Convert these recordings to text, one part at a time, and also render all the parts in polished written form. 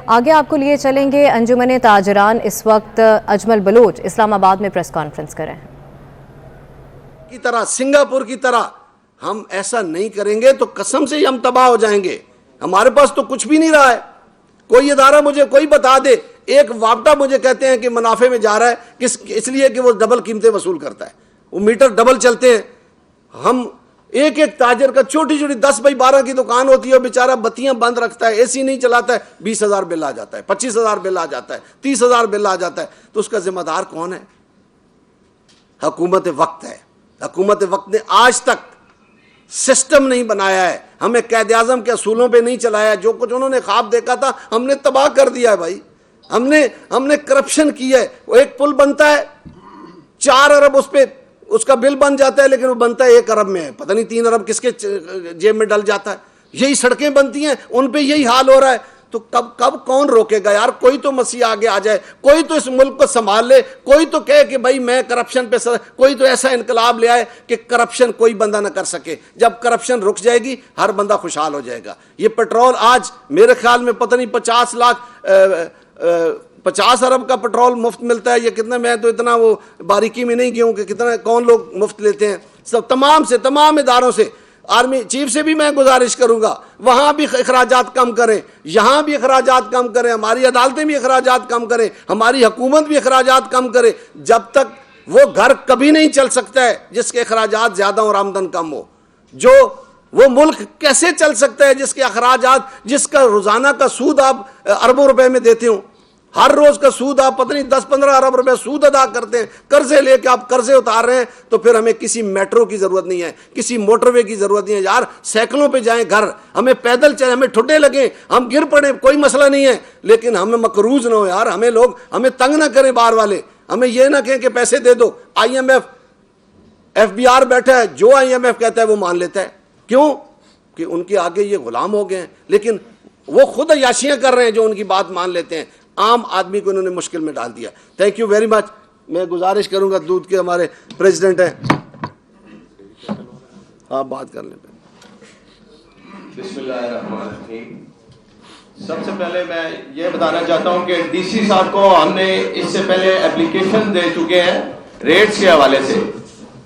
आगे आपको लिए चलेंगे। अंजुमन ताजरान इस वक्त अजमल बलोच इस्लामाबाद में प्रेस कॉन्फ्रेंस कर रहे हैं। की तरह सिंगापुर की तरह हम ऐसा नहीं करेंगे तो कसम से ही हम तबाह हो जाएंगे। हमारे पास तो कुछ भी नहीं रहा है। कोई इदारा मुझे कोई बता दे, एक वापटा मुझे कहते हैं कि मुनाफे में जा रहा है, इसलिए कि वो डबल कीमतें वसूल करता है, वो मीटर डबल चलते हैं। हम एक एक ताजर का छोटी छोटी 10 बाई 12 की दुकान होती है, बेचारा बत्तियां बंद रखता है, एसी नहीं चलाता है, 20,000 बिल आ जाता है, 25,000 बिल आ जाता है, 30,000 बिल आ जाता है। तो उसका जिम्मेदार कौन है? हुकूमत वक्त है। हुकूमत वक्त ने आज तक सिस्टम नहीं बनाया है, हमें कैद आज़म के असूलों पे नहीं चलाया। जो कुछ उन्होंने ख्वाब देखा था हमने तबाह कर दिया है भाई। हमने करप्शन किया है। वो एक पुल बनता है 4 अरब उस पे उसका बिल बन जाता है, लेकिन वो बनता है 1 अरब में है, पता नहीं 3 अरब किसके जेब में डल जाता है। यही सड़कें बनती हैं, उन पे यही हाल हो रहा है। तो कब कौन रोकेगा यार? कोई तो मसीह आगे आ जाए, कोई तो इस मुल्क को संभाल ले, कोई तो कहे कि भाई मैं करप्शन पे कोई तो ऐसा इनकलाब ले आए कि करप्शन कोई बंदा ना कर सके। जब करप्शन रुक जाएगी हर बंदा खुशहाल हो जाएगा। ये पेट्रोल आज मेरे ख्याल में पता नहीं 50 अरब का पेट्रोल मुफ्त मिलता है। ये कितना, मैं तो इतना वो बारीकी में नहीं गया हूं कि कितना कौन लोग मुफ्त लेते हैं। सब तमाम इदारों से, आर्मी चीफ से भी मैं गुजारिश करूंगा वहां भी अखराजात कम करें, यहां भी अखराजात कम करें, हमारी अदालतें भी अखराजात कम करें, हमारी हुकूमत भी अखराजात कम करे। जब तक वो घर कभी नहीं चल सकता है जिसके अखराजात ज्यादा और आमदन कम हो। वो मुल्क कैसे चल सकता है जिसके अखराजात, जिसका रोजाना का सूद आप अरबों रुपए में देते हो, हर रोज का सूद आप पता नहीं 10-15 अरब रुपए सूद अदा करते हैं, कर्जे लेके आप कर्जे उतार रहे हैं। तो फिर हमें किसी मेट्रो की जरूरत नहीं है, किसी मोटरवे की जरूरत नहीं है यार। साइकिलों पे जाएं घर, हमें पैदल चले, हमें ठुड्डे लगे, हम गिर पड़े, कोई मसला नहीं है, लेकिन हमें मकरूज ना हो यार। हमें तंग ना करें बाहर वाले, हमें ये ना कहें कि पैसे दे दो। IMF FBR बैठा है, जो IMF कहता है वो मान लेता है। क्यों? कि उनके आगे ये गुलाम हो गए हैं, लेकिन वो खुद अयाशियां कर रहे हैं जो उनकी बात मान लेते हैं। आम आदमी को इन्होंने मुश्किल में डाल दिया। Thank you very much. मैं गुजारिश करूंगा, दूध के हमारे प्रेसिडेंट हैं, आप बात कर लें। बिस्मिल्लाहिर्रहमानिर्रहीम। सबसे पहले मैं ये बताना चाहता हूं कि DC साहब को हमने इससे पहले एप्लीकेशन दे चुके हैं रेट्स के हवाले से।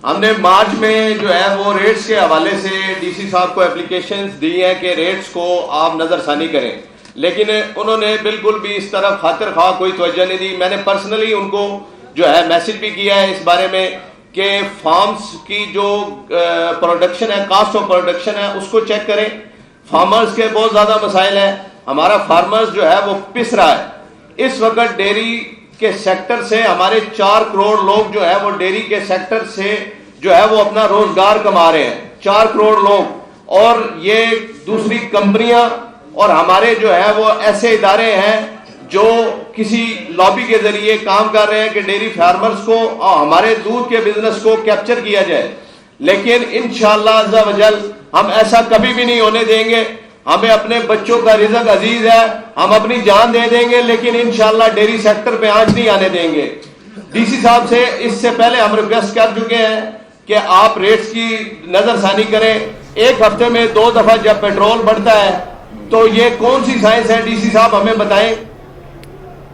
हमने मार्च में जो है वो रेट्स के हवाले से DC साहब को एप्लीकेशंस दी है कि रेट्स को आप नजरसानी करें, लेकिन उन्होंने बिल्कुल भी इस तरफ खातिर खा कोई तवज्जो नहीं दी। मैंने पर्सनली उनको जो है मैसेज भी किया है इस बारे में कि फार्म्स की जो प्रोडक्शन है, कास्ट ऑफ प्रोडक्शन है, उसको चेक करें। फार्मर्स के बहुत ज्यादा मसाइल है, हमारा फार्मर्स जो है वो पिस रहा है। इस वक्त डेयरी के सेक्टर से हमारे 4 करोड़ लोग जो है वो डेयरी के सेक्टर से जो है वो अपना रोजगार कमा रहे हैं, 4 करोड़ लोग। और ये दूसरी कंपनियां और हमारे जो है वो ऐसे इदारे हैं जो किसी लॉबी के जरिए काम कर रहे हैं कि डेयरी फार्मर्स को और हमारे दूध के बिजनेस को कैप्चर किया जाए। लेकिन इंशाअल्लाह अज़्ज़ा वजल हम ऐसा कभी भी नहीं होने देंगे। हमें अपने बच्चों का रिज़्क अजीज है, हम अपनी जान दे देंगे, लेकिन इंशाअल्लाह डेयरी सेक्टर पे आंच नहीं आने देंगे। DC साहब से इससे पहले हम रिक्वेस्ट कर चुके हैं कि आप रेट्स की नजरसानी करें। एक हफ्ते में 2 दफा जब पेट्रोल बढ़ता है तो ये कौन सी साइंस है? DC साहब हमें बताएं।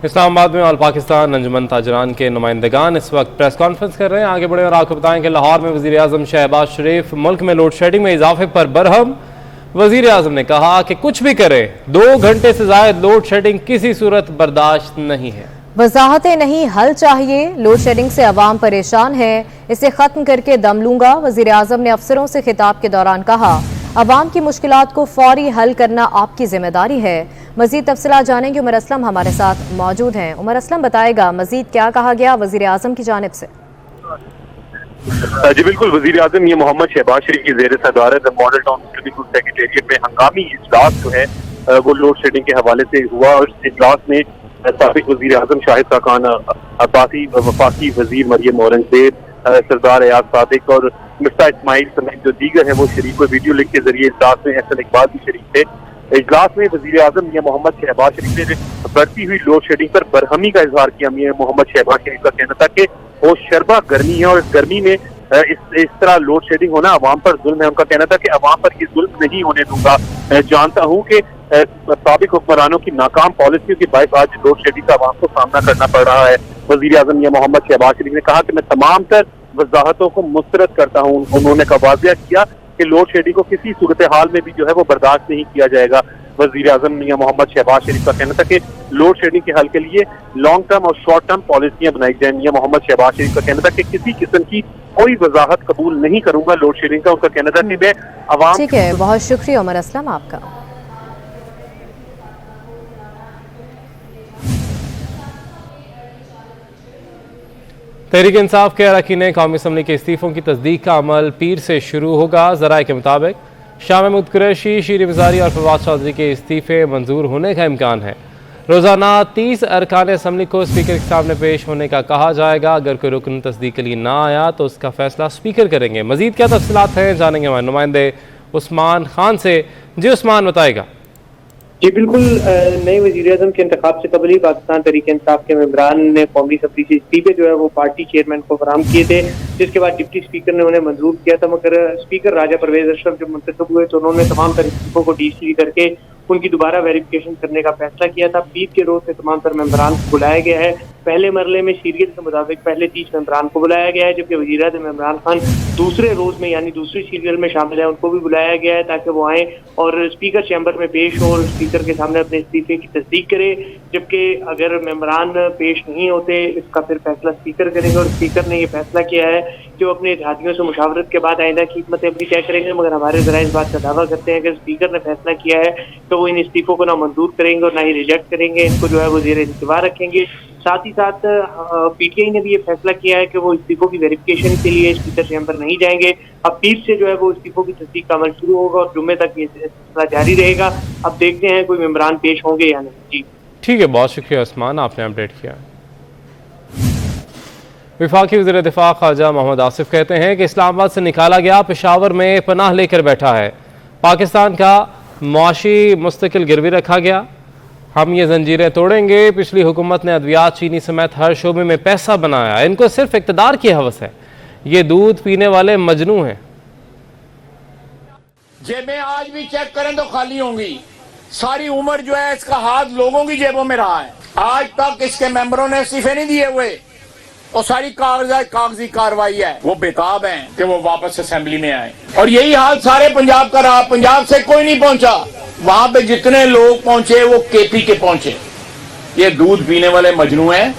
इस्लामाबाद में ऑल पाकिस्तान अंजुमन ताजरान के नुमाइंदगान इस वक्त प्रेस कॉन्फ्रेंस कर रहे हैं। आगे बढ़े और आपको बताएं कि लाहौर में वज़ीर आज़म शहबाज शरीफ मुल्क में लोड शेडिंग में इजाफे पर बरहम। वज़ीर आज़म ने कहा कि कुछ भी करें 2 घंटे से ज़ायद लोड शेडिंग किसी सूरत बर्दाश्त नहीं है। वजाहतें नहीं, हल चाहिए। लोड शेडिंग से अवाम परेशान है, इसे खत्म करके दम लूंगा। वज़ीर आज़म ने अफसरों से खिताब के दौरान कहा, अवाम की मुश्किलात को फौरी हल करना आपकी जिम्मेदारी है। मजीद तफसीलात जानेंगे, उमर असलम हमारे साथ मौजूद हैं। उमर असलम बताएगा मजीद क्या कहा गया वज़ीर आज़म की जानिब से। जी बिल्कुल, वज़ीर आज़म ये मोहम्मद शहबाज शरीफ की ज़ेर सदारत मॉडल टाउन सेक्रेटेरिएट में हंगामी इजलास जो है वो लोड शेडिंग के हवाले से हुआ। और इस इजलास में साबिक वज़ीर आज़म शाहिद खाकान अब्बासी, वफाकी वज़ीर मरियम औरंगज़ेब, सरदार एयाज सादिक और मिर्जा इस्माइल समेत जो दीगर है वो शरीक हुए। वीडियो लिंक के जरिए इजलास में एहसन इकबाल भी शरीक थे। इजलास में वज़ीर आज़म मियां मोहम्मद शहबाज शरीफ ने बढ़ती हुई लोड शेडिंग पर बरहमी का इजहार किया। मियां मोहम्मद शहबाज शरीफ का कहना था कि वो शरबा गर्मी है और इस गर्मी में इस तरह लोड शेडिंग होना अवाम पर जुल्म है। उनका कहना था कि अवाम पर ये जुल्म नहीं होने दूंगा। जानता हूँ कि साबिक हुक्मरानों की नाकाम पॉलिसियों की बाइस आज लोड शेडिंग का अवाम को सामना करना पड़ रहा है। वजीर आजम मियां मोहम्मद शहबाज शरीफ ने कहा कि मैं तमाम तर वजाहतों को मुस्तरद करता हूँ। उन्होंने वाज़ेह किया कि लोड शेडिंग को किसी सूरत हाल में भी जो है वो बर्दाश्त नहीं किया जाएगा। वजीर आजम मियां मोहम्मद शहबाज शरीफ का कहना था कि लोड शेडिंग के हल के लिए लॉन्ग टर्म और शॉर्ट टर्म पॉलिसियां बनाई जाए। मियां मोहम्मद शहबाज शरीफ का कहना था कि किसी किस्म की कोई वजाहत कबूल नहीं करूंगा लोड शेडिंग का। उनका कहना था कि मैं अवाम। ठीक है, बहुत शुक्रिया उमर असलम आपका। तहरीक इंसाफ के अरकान कौमी असम्बली के इस्तीफ़ों की तस्दीक का अमल पीर से शुरू होगा। ज़राए के मुताबिक शाह महमूद कुरैशी, शीर वज़ारी और फवाद चौधरी के इस्तीफ़े मंजूर होने का इम्कान है। रोज़ाना 30 अरकान असम्बली को स्पीकर के सामने पेश होने का कहा जाएगा। अगर कोई रुकन तस्दीक के लिए ना आया तो उसका फैसला स्पीकर करेंगे। मज़ीद क्या तफसीलात हैं जानेंगे हमारे नुमाइंदे उस्मान खान से। जी उस्मान, बताएगा। जी बिल्कुल, नए वज़ीर आज़म के इंतखाब से कबल ही पाकिस्तान तहरीक इंसाफ के मेंबरान ने कौमी असम्बली से इस्तीफे जो है वो पार्टी चेयरमैन को फराहम किए थे, जिसके बाद डिप्टी स्पीकर ने उन्हें मंजूर किया था। मगर स्पीकर राजा परवेज अशरफ जब मुंतखब हुए तो उन्होंने तमाम तर इस्तीफों को डीसी करके उनकी दोबारा वेरिफिकेशन करने का फैसला किया था। पीर के रोज से तमाम तर मेंबरान को बुलाया गया है। पहले मरले में शीरियत के मुताबिक पहले 30 मेंबरान को बुलाया गया है, जबकि वज़ीर आज़म इमरान खान दूसरे रोज में यानी दूसरी सीरियल में शामिल है, उनको भी बुलाया गया है ताकि वो आए और स्पीकर चैम्बर में पेश हो और स्पीकर के सामने अपने इस्तीफे की तस्दीक करे। जबकि अगर मेंबरान पेश नहीं होते इसका फिर फैसला स्पीकर करेंगे और स्पीकर ने यह फैसला किया है कि वो अपने इत्तेहादियों से मुशावरत के बाद आइंदा की हिकमत अमली तय करेंगे। मगर हमारे ज़रा इस बात का दावा करते हैं कि स्पीकर ने फैसला किया है तो वो इन इस्तीफों को ना मंजूर करेंगे और ना ही रिजेक्ट करेंगे, इनको जो है वो ज़ेर इंतज़ार रखेंगे। साथ ही साथ पीटीआई ने भी ये फैसला किया है कि वो इस्तीफों की वेरिफिकेशन के लिए स्पीकर चैम्बर नहीं जाएंगे। अब पीर से जो है वो इस्तीफों की तस्दीक का अमल शुरू होगा और जुम्मे तक ये सिलसिला जारी रहेगा। अब देखते हैं कोई मेंबरान पेश होंगे या नहीं। जी ठीक है, बहुत शुक्रिया उस्मान, आपने अपडेट किया। वफाकी वज़ीर दिफा ख्वाजा मोहम्मद आसिफ कहते हैं कि इस्लामाबाद से निकाला गया पेशावर में पनाह लेकर बैठा है। पाकिस्तान का मुआशी मुस्तकिल गिरवी रखा गया। हम ये जंजीरें तोड़ेंगे। पिछली हुकूमत ने अद्वियात, चीनी समेत हर शोबे में पैसा बनाया। इनको सिर्फ इक़्तिदार की हवस है। ये दूध पीने वाले मजनू हैं। जेबें आज भी चेक करें तो खाली होंगी। सारी उम्र जो है इसका हाथ लोगों की जेबों में रहा है। आज तक इसके मेंबरों ने इस्तीफे नहीं दिए हुए और सारी कागजी कार्रवाई है वो बेताब है कि वो वापस असेंबली में आए। और यही हाल सारे पंजाब का रहा। पंजाब से कोई नहीं पहुंचा, वहां पे जितने लोग पहुंचे वो केपी के पहुंचे। ये दूध पीने वाले मजनू हैं।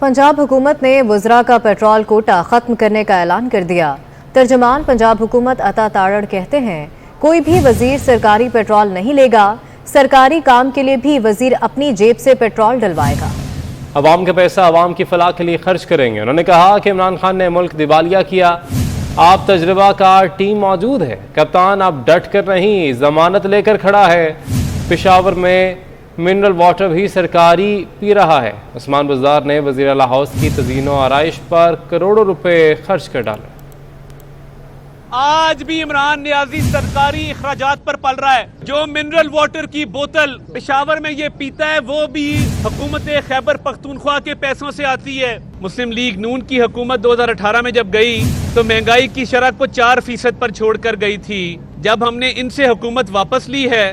पंजाब हुकूमत ने वज़रा का पेट्रोल कोटा खत्म करने का ऐलान कर दिया। तर्जमान पंजाब हुकूमत अता तारड़ कहते हैं कोई भी वजीर सरकारी पेट्रोल नहीं लेगा। सरकारी काम के लिए भी वजीर अपनी जेब से पेट्रोल डलवाएगा। अवाम का पैसा अवाम की फलाह के लिए खर्च करेंगे। उन्होंने कहा कि इमरान खान ने मुल्क दिवालिया किया। आप तजर्बा कार टीम मौजूद है। कप्तान अब डट कर नहीं, जमानत लेकर खड़ा है। पेशावर में मिनरल वाटर भी सरकारी पी रहा है। उस्मान बुज़दार ने वज़ीर आला हाउस की तज़ीन व आराइश पर करोड़ों रुपए खर्च कर डाले। आज भी इमरान नियाजी सरकारी अखराजात पर पल रहा है। जो मिनरल वाटर की बोतल पेशावर में ये पीता है वो भी हुकूमत खैबर पख्तूनख्वा के पैसों से आती है। मुस्लिम लीग नून की हुकूमत 2018 में जब गई तो महंगाई की शरह को 4% पर छोड़कर गई थी। जब हमने इनसे हुकूमत वापस ली है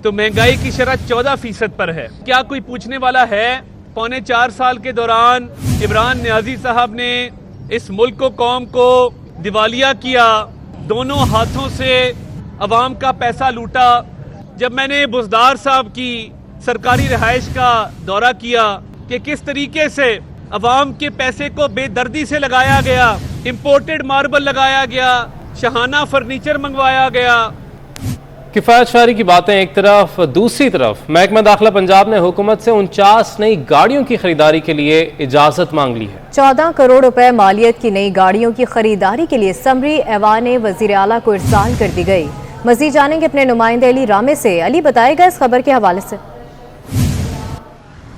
तो महंगाई की शरह 14% पर है। क्या कोई पूछने वाला है? 4.25 साल के दौरान इमरान नियाजी साहब ने इस मुल्क को, कौम को दिवालिया किया। दोनों हाथों से अवाम का पैसा लूटा। जब मैंने बुज़दार साहब की सरकारी रिहाइश का दौरा किया कि किस तरीके से अवाम के पैसे को बेदर्दी से लगाया गया, इंपोर्टेड मार्बल लगाया गया, शहाना फर्नीचर मंगवाया गया। किफ़ायत शारी की बातें एक तरफ, दूसरी तरफ महकमा दाखिला पंजाब ने हुकूमत से 49 नई गाड़ियों की खरीदारी के लिए इजाजत मांग ली है। 14 करोड़ रुपए मालियत की नई गाड़ियों की खरीदारी के लिए समरी ऐवान वज़ीर आला को इरसाल कर दी गई। मज़ीद जानेंगे अपने नुमाइंदे अली रामे से। अली, बताएगा इस खबर के हवाले से।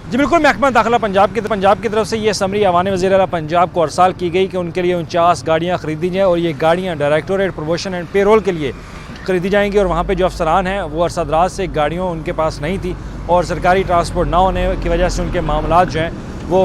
जी बिल्कुल, महकमा दाखिला पंजाब की तरफ से ये समरी ऐवान वज़ीर आला पंजाब को अरसाल की गई कि उनके लिए 49 गाड़ियाँ खरीदी जाएँ और ये गाड़ियाँ डायरेक्टोरेट प्रमोशन एंड पेरोल के लिए खरीदी जाएंगी। और वहाँ पे जो अफसरान हैं वो अरसदराज से गाड़ियों उनके पास नहीं थी और सरकारी ट्रांसपोर्ट ना होने की वजह से उनके मामलात जो हैं वो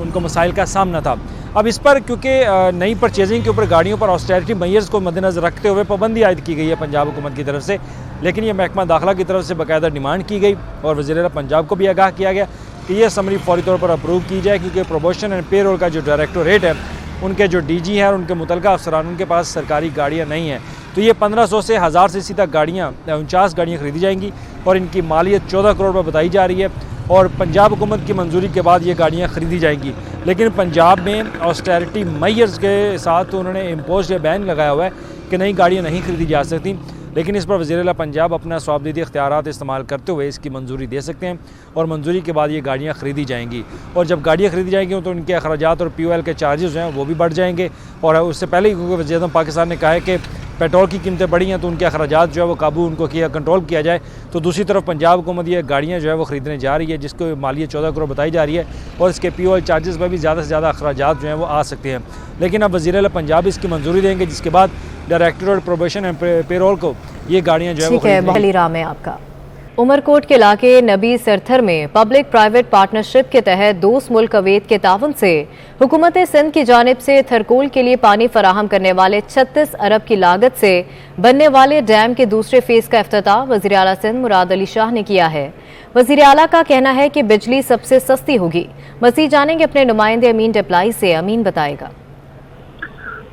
उनको मसाइल का सामना था। अब इस पर क्योंकि नई परचेजिंग के ऊपर गाड़ियों पर ऑस्टेरिटी मेजर्स को मद्देनज़र रखते हुए पाबंदी आयद की गई है पंजाब हुकूमत की तरफ से, लेकिन ये महकमा दाखिला की तरफ से बाकायदा डिमांड की गई और वज़ीर पंजाब को भी आगाह किया गया कि यह समरी फौरी तौर पर अप्रूव की जाए, क्योंकि प्रोमोशन एंड पेरोल का जो डायरेक्टोरेट है, उनके जो DG हैं और उनके मुतलका अफसरान, उनके पास सरकारी गाड़ियाँ नहीं हैं। तो ये 1500 से 1000 सीसी तक गाड़ियाँ 49 गाड़ियाँ खरीदी जाएंगी और इनकी मालियत 14 करोड़ रुपये बताई जा रही है और पंजाब हुकूमत की मंजूरी के बाद ये गाड़ियाँ खरीदी जाएंगी। लेकिन पंजाब में ऑस्टेरिटी मेजर्स के साथ उन्होंने इम्पोज बैन लगाया हुआ है कि नई गाड़ियाँ नहीं खरीदी जा सकती, लेकिन इस पर वज़ीर पंजाब अपना स्वाबदीदी इख्तियारात इस्तेमाल करते हुए इसकी मंजूरी दे सकते हैं और मंजूरी के बाद ये गाड़ियाँ खरीदी जाएंगी। और जब गाड़ियाँ खरीदी जाएंगी तो उनके अखराजात और POL के चार्जेस हैं वो भी बढ़ जाएंगे। और उससे पहले ही क्योंकि वज़ीर आज़म पाकिस्तान ने कहा है कि पेट्रोल की कीमतें बढ़ी हैं तो उनके अखराजात जो है वो काबू उनको किया कंट्रोल किया जाए, तो दूसरी तरफ पंजाब हुकूमत ये गाड़ियाँ जो है वो ख़रीदने जा रही है जिसको मालियत 14 करोड़ बताई जा रही है और इसके POL चार्जेस पर भी ज़्यादा से ज़्यादा अखराजात जो हैं वो आ सकते हैं। लेकिन अब वज़ीर पंजाब इसकी मंजूरी देंगे जिसके बाद डायरेक्टोरेट प्रोबेशन एंड पेरोल को ये गाड़ियाँ जो है ठीक है, बहुत राम है आपका। उमरकोट के इलाके नबी सरथर में पब्लिक प्राइवेट पार्टनरशिप के तहत दोस्त मुल्क कुवैत के ताउन से हुकूमत सिंध की जानिब से थरकोल के लिए पानी फराहम करने वाले 36 अरब की लागत से बनने वाले डैम के दूसरे फेज का इफ्तिताह वज़ीर आला सिंध मुराद अली शाह ने किया है। वज़ीर आला का कहना है कि बिजली सबसे सस्ती होगी। मज़ीद जानेंगे अपने नुमाइंदे अमीन डिप्लाई से। अमीन बताएगा।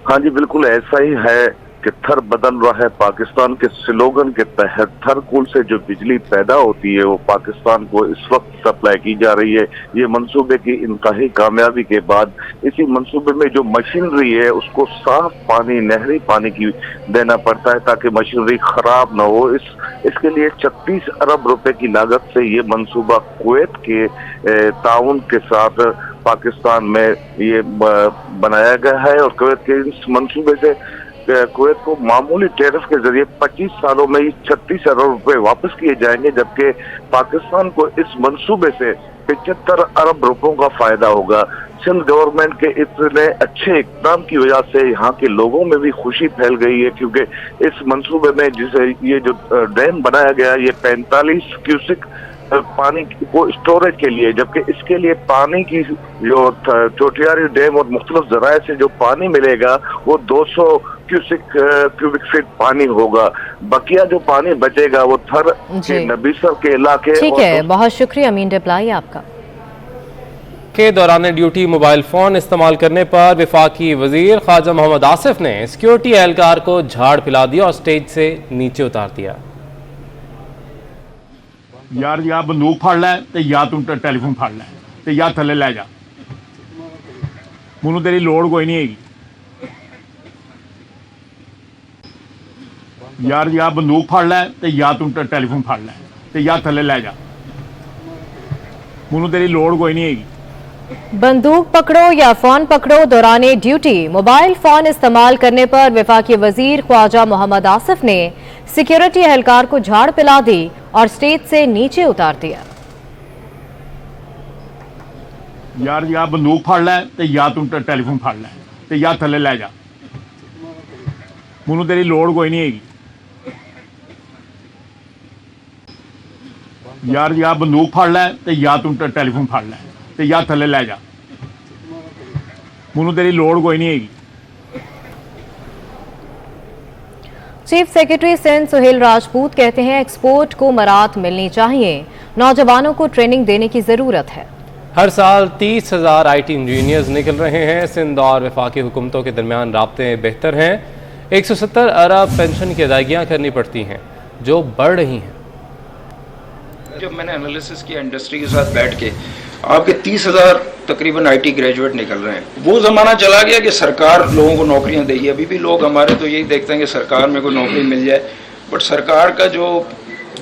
हाँ जी, बिल्कुल ऐसा ही है कि थर बदल रहा है। पाकिस्तान के स्लोगन के तहत थरकूल से जो बिजली पैदा होती है वो पाकिस्तान को इस वक्त सप्लाई की जा रही है। ये मंसूबे की इंतहाई कामयाबी के बाद इसी मंसूबे में जो मशीनरी है उसको साफ पानी, नहरी पानी की देना पड़ता है ताकि मशीनरी खराब ना हो। इसके लिए 36 अरब रुपए की लागत से ये मंसूबा कुवैत के ताउन के साथ पाकिस्तान में ये बनाया गया है और कुवैत के इस मंसूबे से कुवैत को मामूली टैरिफ के जरिए 25 सालों में 36 अरब रुपए वापस किए जाएंगे, जबकि पाकिस्तान को इस मंसूबे से 75 अरब रुपयों का फायदा होगा। सिंध गवर्नमेंट के इतने अच्छे इक़दाम की वजह से यहाँ के लोगों में भी खुशी फैल गई है, क्योंकि इस मंसूबे में जिसे ये जो डैम बनाया गया ये 45 क्यूसिक पानी को स्टोरेज के लिए, जबकि इसके लिए पानी की जो चोटियारी डैम और मुख्तलिफ ज़राए से जो पानी मिलेगा वो 200 क्यूबिक फीट पानी होगा। बकिया जो पानी बचेगा वो थर के नबीसर के इलाके। ठीक है, बहुत शुक्रिया अमीन रिप्लाई आपका। के दौरान ड्यूटी मोबाइल फोन इस्तेमाल करने पर वफाकी वजीर ख्वाजा मोहम्मद आसिफ ने सिक्योरिटी एहलकार को झाड़ पिला दिया और स्टेज से नीचे उतार दिया। यार या बंदूक फड़ लै ते या तू टेलीफोन फड़ लै ते या थले लै जा, मैनू तेरी लोड़ कोई नहीं हैगी। यार या बंदूक फड़ लै ते या तू टेलीफोन फड़ लै ते या थले लै जा, मैनू तेरी लोड़ कोई नहीं हैगी। बंदूक पकड़ो या फोन पकड़ो, दौरान ड्यूटी मोबाइल फोन इस्तेमाल करने पर वफाकी वजीर ख्वाजा मोहम्मद आसिफ ने सिक्योरिटी एहलकार को झाड़ पिला दी और स्टेज से नीचे उतार दिया। यार या बंदूक फड़ लै ते या तू टेलीफोन फड़ लै ते या थले लै जा, मैनू तेरी लोड़ कोई नहीं हैगी। यार या बंदूक फड़ लै ते या तू टेलीफोन फड़ लै ते या थले लै जा, मैनू तेरी लोड़ कोई नहीं हैगी। चीफ सेक्रेटरी सिंध सुहेल राजपूत कहते हैं एक्सपोर्ट को मराहत मिलनी चाहिए, नौजवानों को ट्रेनिंग देने की जरूरत है। हर साल 30,000 IT इंजीनियर्स निकल रहे हैं। सिंध और वफाकी हुकूमतों के दरमियान राब्ते बेहतर हैं। 170 अरब पेंशन की अदायगियाँ करनी पड़ती हैं जो बढ़ रही हैं। जब मैंने एनालिसिस किया इंडस्ट्री के साथ बैठ के, आपके 30,000 तकरीबन IT ग्रेजुएट निकल रहे हैं। वो ज़माना चला गया कि सरकार लोगों को नौकरियां देगी। अभी भी लोग हमारे तो यही देखते हैं कि सरकार में कोई नौकरी मिल जाए, बट सरकार का जो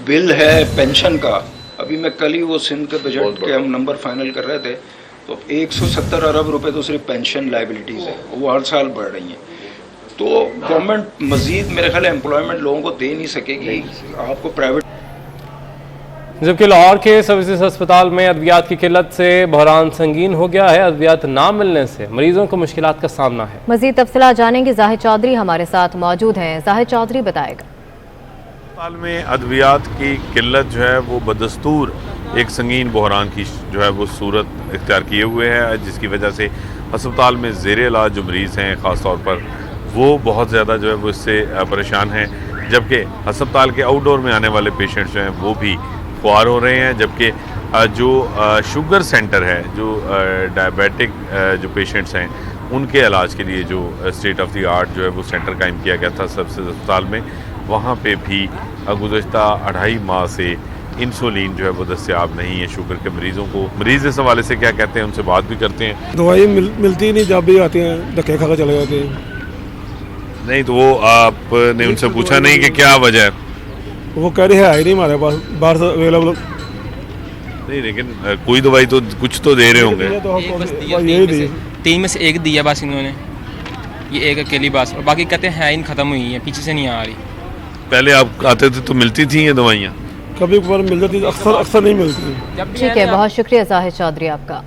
बिल है पेंशन का, अभी मैं कल ही वो सिंध के बजट के हम नंबर फाइनल कर रहे थे, तो 170 अरब रुपए तो सिर्फ पेंशन लाइबिलिटीज़ है, वो हर साल बढ़ रही हैं। तो गवर्नमेंट मज़ीद मेरे ख्याल एम्प्लॉयमेंट लोगों को दे नहीं सकेगी। आपको प्राइवेट, जबकि लाहौर के सर्विसेज अस्पताल में अद्वियात की किल्लत से बहरान संगीन हो गया है। अद्वियात ना मिलने से मरीजों को मुश्किलात का सामना है। मजीद तफसीलात जानेंगे, जाहिद चौधरी हमारे साथ मौजूद हैं। जाहिद चौधरी बताएगा। अस्पताल में अद्वियात की किल्लत जो है वो बदस्तूर एक संगीन बहरान की जो है वो सूरत इख्तियार किए हुए है, जिसकी वजह से अस्पताल में ज़ेर इलाज जो मरीज़ हैं ख़ास तौर पर वो बहुत ज़्यादा जो है वो इससे परेशान हैं, जबकि अस्पताल के आउटडोर में आने वाले पेशेंट्स जो हैं वो भी खुआर हो रहे हैं। जबकि जो शुगर सेंटर है, जो डायबिटिक जो पेशेंट्स हैं उनके इलाज के लिए जो स्टेट ऑफ द आर्ट जो है वो सेंटर कायम किया गया था सबसे अस्पताल में, वहाँ पे भी गुज़श्ता 2.5 माह से इंसुलिन जो है वो दस्तयाब नहीं है शुगर के मरीज़ों को। मरीज़ इस हवाले से क्या कहते हैं, उनसे बात भी करते हैं। दवाई मिलती नहीं, जब भी आती हैं धक्के खा कर चले जाते हैं। नहीं तो वो आपने उनसे पूछा नहीं कि क्या वजह है? वो कह रहे हैं ही नहीं हमारे पास, बाहर से अवेलेबल नहीं, लेकिन कोई दवाई तो कुछ तो दे रहे होंगे। यही 3 में से 1 दिया बस इन्होंने, ये 1 अकेली बस, और बाकी कहते हैं इन ख़त्म हुई है, पीछे से नहीं आ रही। पहले आप आते थे तो मिलती थी ये दवाइयाँ? कभी कभार मिल जाती, अक्सर नहीं मिलती। ठीक है, बहुत शुक्रिया जाहिद चौधरी आपका।